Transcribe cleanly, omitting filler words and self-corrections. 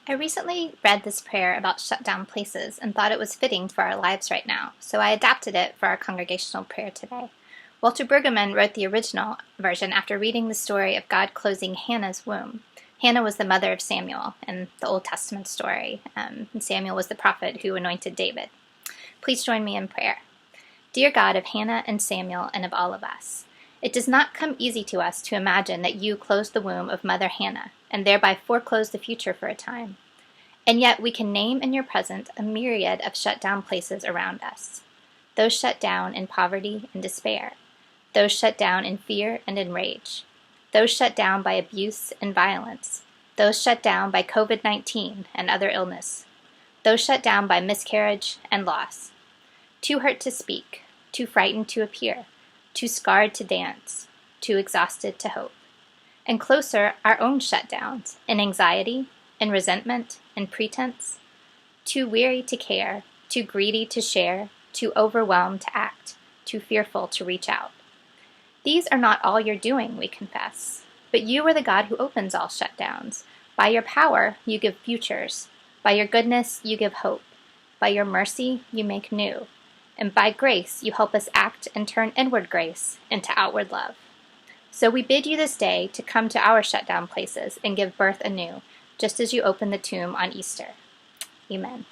I recently read this prayer about shut down places and thought it was fitting for our lives right now, so I adapted it for our congregational prayer today. Walter Brueggemann wrote the original version after reading the story of God closing Hannah's womb. Hannah was the mother of Samuel in the Old Testament story, and Samuel was the prophet who anointed David. Please join me in prayer. Dear God of Hannah and Samuel and of all of us, it does not come easy to us to imagine that you closed the womb of Mother Hannah and thereby foreclosed the future for a time. And yet we can name in your presence a myriad of shut down places around us. Those shut down in poverty and despair. Those shut down in fear and in rage. Those shut down by abuse and violence. Those shut down by COVID-19 and other illness. Those shut down by miscarriage and loss. Too hurt to speak, too frightened to appear, too scarred to dance, too exhausted to hope. And closer, our own shutdowns, in anxiety, in resentment, in pretense. Too weary to care, too greedy to share, too overwhelmed to act, too fearful to reach out. These are not all you're doing, we confess, but you are the God who opens all shutdowns. By your power, you give futures. By your goodness, you give hope. By your mercy, you make new. And by grace, you help us act and turn inward grace into outward love. So we bid you this day to come to our shutdown places and give birth anew, just as you opened the tomb on Easter. Amen.